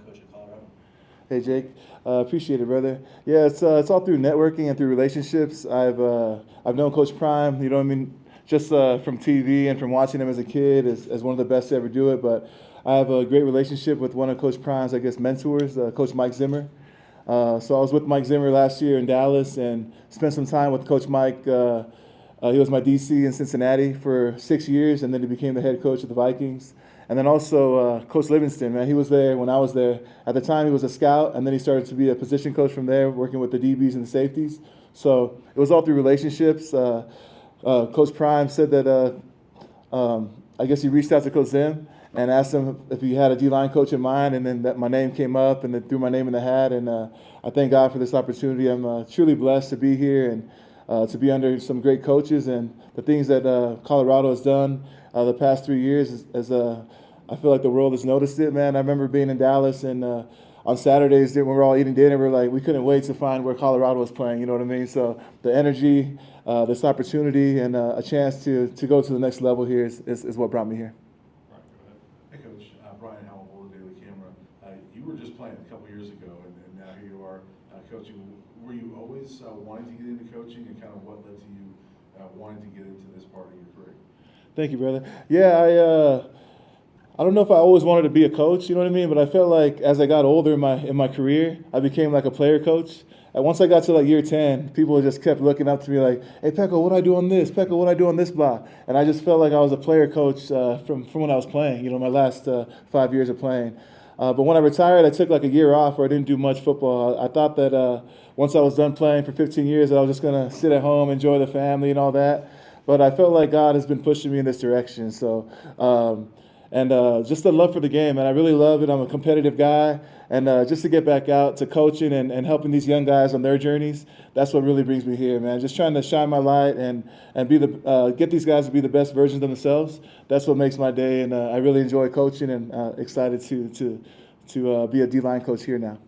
coach at Colorado? Hey Jake, appreciate it, brother. Yeah, it's all through networking and through relationships. I've known Coach Prime, you know what I mean, just from TV and from watching him as a kid as one of the best to ever do it. But I have a great relationship with one of Coach Prime's, I guess, mentors, Coach Mike Zimmer. So I was with Mike Zimmer last year in Dallas and spent some time with Coach Mike. He was my DC in Cincinnati for 6 years, and then he became the head coach of the Vikings. And then also Coach Livingston, man, he was there when I was there. At the time, he was a scout, and then he started to be a position coach from there, working with the DBs and the safeties. So it was all through relationships. Coach Prime said that I guess he reached out to Coach Zim and asked him if he had a D-line coach in mind, and then that my name came up, and they threw my name in the hat. And I thank God for this opportunity. I'm truly blessed to be here and to be under some great coaches, and the things that Colorado has done the past 3 years as I feel like the world has noticed it, man. I remember being in Dallas and on Saturdays when we were all eating dinner, we couldn't wait to find where Colorado was playing, you know what I mean? So the energy, this opportunity, and a chance to go to the next level here is what brought me here. Right, go ahead. Hey, Coach. Brian Howell, Daily Camera. You were just playing a couple years ago, and now here you are coaching. Were you always wanting to get into coaching, and kind of what led to you wanting to get into this part of your career? Thank you, brother. Yeah, I don't know if I always wanted to be a coach, you know what I mean? But I felt like as I got older in my career, I became like a player coach. And once I got to like year 10, people just kept looking up to me like, "Hey, Peko, what do I do on this? Peko, what do I do on this block?" And I just felt like I was a player coach from when I was playing, you know, my last 5 years of playing. But when I retired, I took like a year off where I didn't do much football. I thought that once I was done playing for 15 years, that I was just going to sit at home, enjoy the family and all that. But I felt like God has been pushing me in this direction. So, just the love for the game, and I really love it. I'm a competitive guy, and just to get back out to coaching and helping these young guys on their journeys, that's what really brings me here, man. Just trying to shine my light and be get these guys to be the best versions of themselves. That's what makes my day, and I really enjoy coaching and excited to be a D-line coach here now.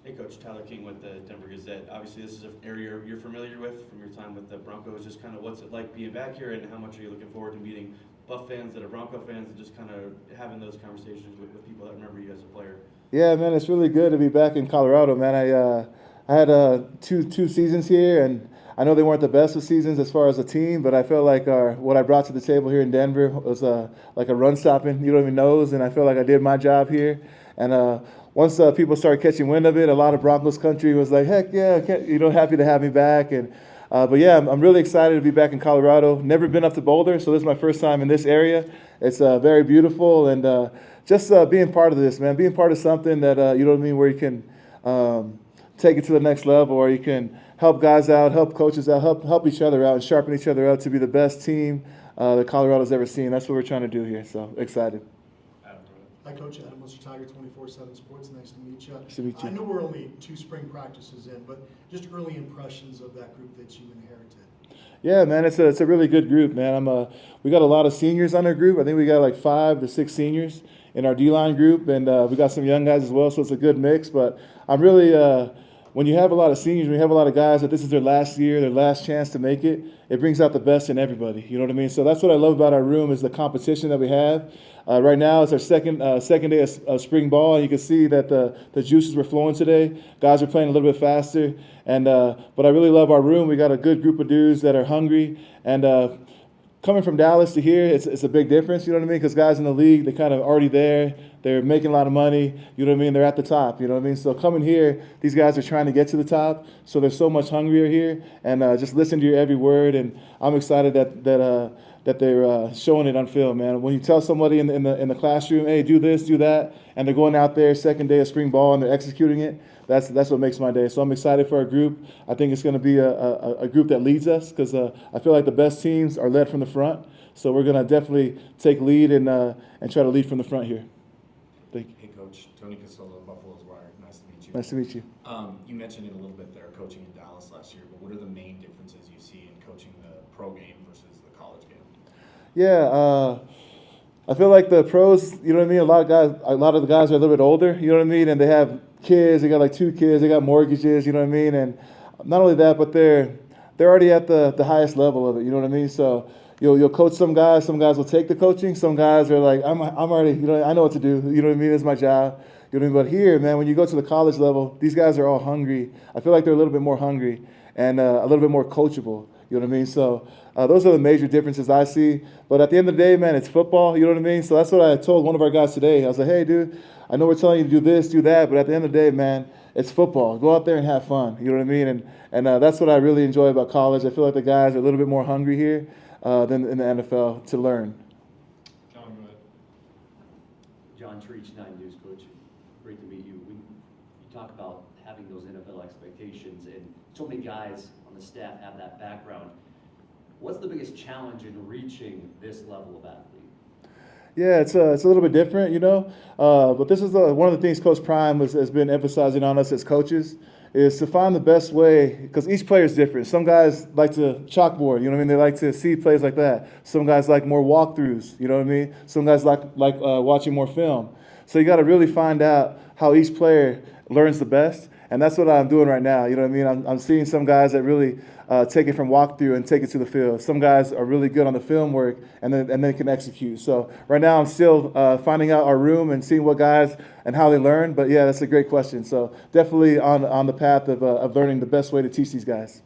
Hey, Coach, Tyler King with the Denver Gazette. Obviously, this is an area you're familiar with from your time with the Broncos. Just kind of what's it like being back here, and how much are you looking forward to meeting Buff fans that are Bronco fans, and just kind of having those conversations with people that remember you as a player? Yeah, man, it's really good to be back in Colorado, man. I had two seasons here, and I know they weren't the best of seasons as far as a team, but I felt like what I brought to the table here in Denver was like a run-stopping, you don't even knows, and I feel like I did my job here. And once people started catching wind of it, a lot of Broncos country was like, heck yeah, happy to have me back. And but yeah, I'm really excited to be back in Colorado. Never been up to Boulder, so this is my first time in this area. It's very beautiful, and just being part of this, man, being part of something that, you know what I mean, where you can take it to the next level, or you can help guys out, help coaches out, help each other out, and sharpen each other up to be the best team that Colorado's ever seen. That's what we're trying to do here, so excited. Hi, Coach. Adam Mr. Tiger, 24/7 Sports. Nice to meet you. Nice to meet you. I know we're only 2 spring practices in, but just early impressions of that group that you inherited. Yeah, man, it's a really good group, man. We got a lot of seniors on our group. I think we got like 5 to 6 seniors in our D-line group, and we got some young guys as well, so it's a good mix. But I'm really, when you have a lot of seniors, when you have a lot of guys that this is their last year, their last chance to make it, it brings out the best in everybody. You know what I mean? So that's what I love about our room is the competition that we have. Right now, it's our second day of spring ball, and you can see that the juices were flowing today. Guys are playing a little bit faster, and but I really love our room. We got a good group of dudes that are hungry, and coming from Dallas to here, it's a big difference. You know what I mean? Because guys in the league, they're kind of already there. They're making a lot of money. You know what I mean? They're at the top. You know what I mean? So coming here, these guys are trying to get to the top. So they're so much hungrier here, and just listen to your every word. And I'm excited that they're showing it on film, man. When you tell somebody in the classroom, hey, do this, do that, and they're going out there second day of spring ball and they're executing it, that's what makes my day. So I'm excited for our group. I think it's going to be a group that leads us because I feel like the best teams are led from the front. So we're going to definitely take lead and try to lead from the front here. Thank you. Hey, Coach. Tony Casola, Buffalo's Wire. Nice to meet you. Nice to meet you. You mentioned it a little bit there, coaching in Dallas last year, but what are the main differences you see in coaching the pro game versus the college game? Yeah, I feel like the pros, you know what I mean? A lot of the guys are a little bit older, you know what I mean? And they have kids, they got like 2 kids, they got mortgages, you know what I mean? And not only that, but they're already at the highest level of it, you know what I mean? So you'll coach some guys will take the coaching, some guys are like, I'm already, I know what to do, you know what I mean, it's my job. You know what I mean? But here, man, when you go to the college level, these guys are all hungry. I feel like they're a little bit more hungry and a little bit more coachable. You know what I mean? So those are the major differences I see. But at the end of the day, man, it's football. You know what I mean? So that's what I told one of our guys today. I was like, hey, dude, I know we're telling you to do this, do that, but at the end of the day, man, it's football. Go out there and have fun. You know what I mean? And that's what I really enjoy about college. I feel like the guys are a little bit more hungry here than in the NFL to learn. John, go ahead. John Treach, 9 News Coach. Great to meet you. You talk about having those NFL expectations, and so many guys on the staff have that background. What's the biggest challenge in reaching this level of athlete? Yeah, it's a little bit different, but this is one of the things Coach Prime has been emphasizing on us as coaches is to find the best way, because each player is different. Some guys like to chalkboard, you know what I mean? They like to see plays like that. Some guys like more walkthroughs, you know what I mean? Some guys like watching more film. So you got to really find out how each player learns the best, and that's what I'm doing right now. You know what I mean? I'm seeing some guys that really take it from walkthrough and take it to the field. Some guys are really good on the film work and then can execute. So right now I'm still finding out our room and seeing what guys and how they learn. But yeah, that's a great question. So definitely on the path of learning the best way to teach these guys.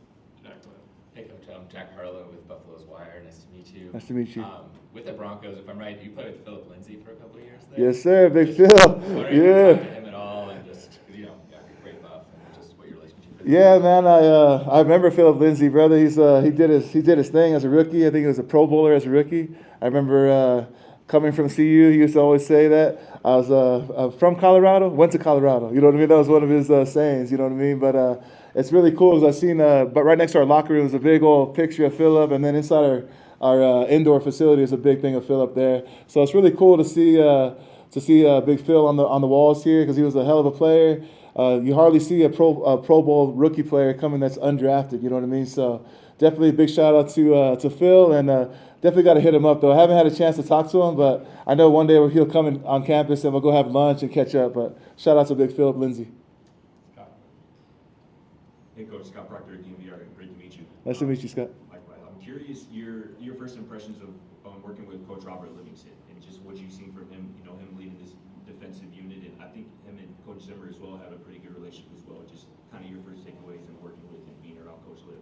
Hey, Coach, I'm Jack Harlow with Buffalo's Wire. Nice to meet you. Nice to meet you. With the Broncos, if I'm right, you played with Philip Lindsay for a couple of years there? Yes, sir. Big Phil. Wondering if you Yeah. talked to him at all, and just, 'cause, you're a great buff, and just what your relationship is. Yeah, man. I remember Philip Lindsay, brother. He did his thing as a rookie. I think he was a Pro Bowler as a rookie. I remember coming from CU. He used to always say that I was from Colorado, went to Colorado. You know what I mean? That was one of his sayings. You know what I mean? But it's really cool because I've seen. But right next to our locker room is a big old picture of Philip, and then inside our indoor facility is a big thing of Philip there. So it's really cool to see Big Phil on the walls here because he was a hell of a player. You hardly see a Pro Bowl rookie player coming that's undrafted. You know what I mean? So definitely a big shout out to Phil, and definitely got to hit him up though. I haven't had a chance to talk to him, but I know one day he'll come on campus and we'll go have lunch and catch up. But shout out to Big Philip Lindsay. Hey, Coach, Scott Proctor, DMVR. Great to meet you. Nice to meet you, Scott. Likewise. I'm curious your first impressions of working with Coach Robert Livingston and just what you've seen from him. You know, him leading this defensive unit, and I think him and Coach Zimmer as well have a pretty good relationship as well. Just kind of your first takeaways and working with and being around Coach Liv.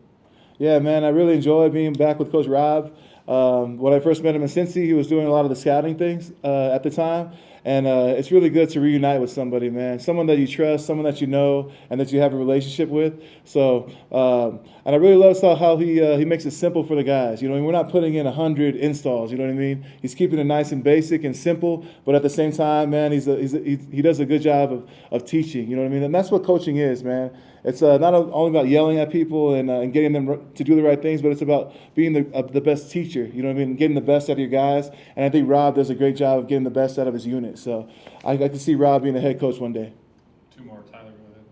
Yeah, man, I really enjoyed being back with Coach Rob. When I first met him in Cincy, he was doing a lot of the scouting things at the time. And it's really good to reunite with somebody, man. Someone that you trust, someone that you know, and that you have a relationship with. So, and I really love how he makes it simple for the guys. You know, we're not putting in 100 installs. You know what I mean? He's keeping it nice and basic and simple, but at the same time, man, he does a good job of teaching. You know what I mean? And that's what coaching is, man. It's not only about yelling at people and getting them to do the right things, but it's about being the best teacher. You know what I mean? Getting the best out of your guys. And I think Rob does a great job of getting the best out of his unit. So I like to see Rob being a head coach one day. Two more. Tyler, go ahead.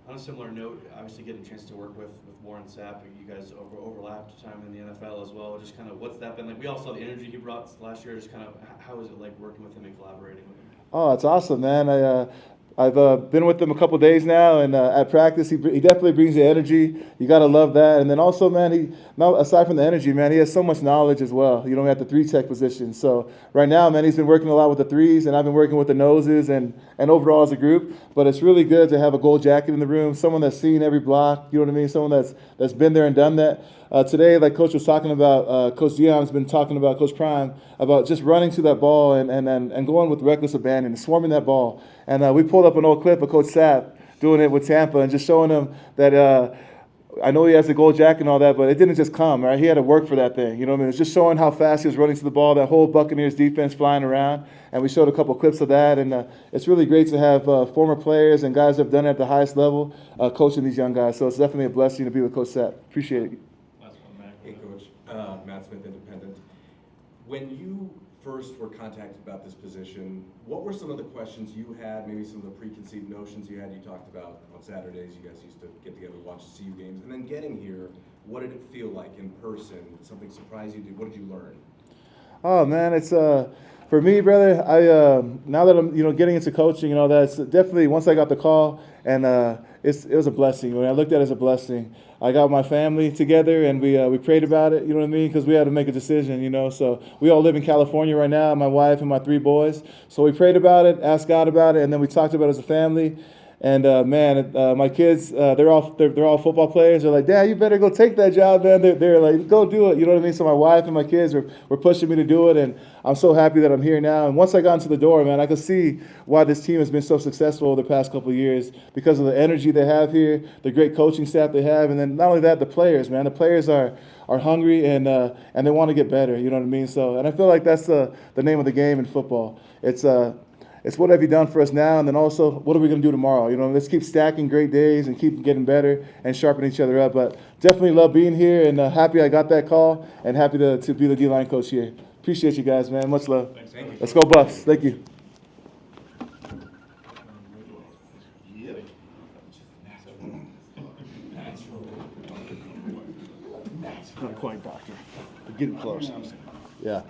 On a similar note, obviously getting a chance to work with Warren Sapp, you guys overlapped time in the NFL as well. Just kind of what's that been like? We all saw the energy he brought last year. Just kind of how is it like working with him and collaborating with him? Oh, it's awesome, man. I've been with him a couple days now, and at practice, he definitely brings the energy. You got to love that. And then also, man, aside from the energy, man, he has so much knowledge as well. You know, at the 3-tech position. So right now, man, he's been working a lot with the threes, and I've been working with the noses and overall as a group. But it's really good to have a gold jacket in the room, someone that's seen every block. You know what I mean? Someone that's been there and done that. Today, like Coach was talking about, Coach Dion's been talking about, Coach Prime, about just running to that ball and going with reckless abandon and swarming that ball. And we pulled up an old clip of Coach Sapp doing it with Tampa and just showing him that I know he has the gold jacket and all that, but it didn't just come, right? He had to work for that thing. You know what I mean? It's just showing how fast he was running to the ball, that whole Buccaneers defense flying around. And we showed a couple clips of that. And it's really great to have former players and guys that have done it at the highest level coaching these young guys. So it's definitely a blessing to be with Coach Sapp. Appreciate it. Last one, Matt. Hey, Coach. Matt Smith, Independent. When you first were contacted about this position, what were some of the questions you had, maybe some of the preconceived notions you had? You talked about on Saturdays, you guys used to get together and watch the CU games. And then getting here, what did it feel like in person? Did something surprise you? What did you learn? Oh, man, it's for me, brother, I now that I'm getting into coaching, that's definitely once I got the call and it was a blessing. When I looked at it as a blessing, I got my family together and we prayed about it. You know what I mean? Because we had to make a decision. You know, so we all live in California right now. My wife and my 3 boys. So we prayed about it, asked God about it, and then we talked about it as a family. And my kids, they're all football players. They're like, Dad, you better go take that job, man. They're like, go do it. You know what I mean? So my wife and my kids were pushing me to do it, and I'm so happy that I'm here now. And once I got into the door, man, I could see why this team has been so successful over the past couple of years because of the energy they have here, the great coaching staff they have, and then not only that, the players, man. The players are hungry and they want to get better. You know what I mean? So, and I feel like that's the name of the game in football. It's what have you done for us now, and then also what are we going to do tomorrow? You know, let's keep stacking great days and keep getting better and sharpening each other up. But definitely love being here and happy I got that call and happy to be the D-line coach here. Appreciate you guys, man. Much love. Thank you. Let's go Buffs. Thank you. Not quite, doctor. We're getting close. Yeah.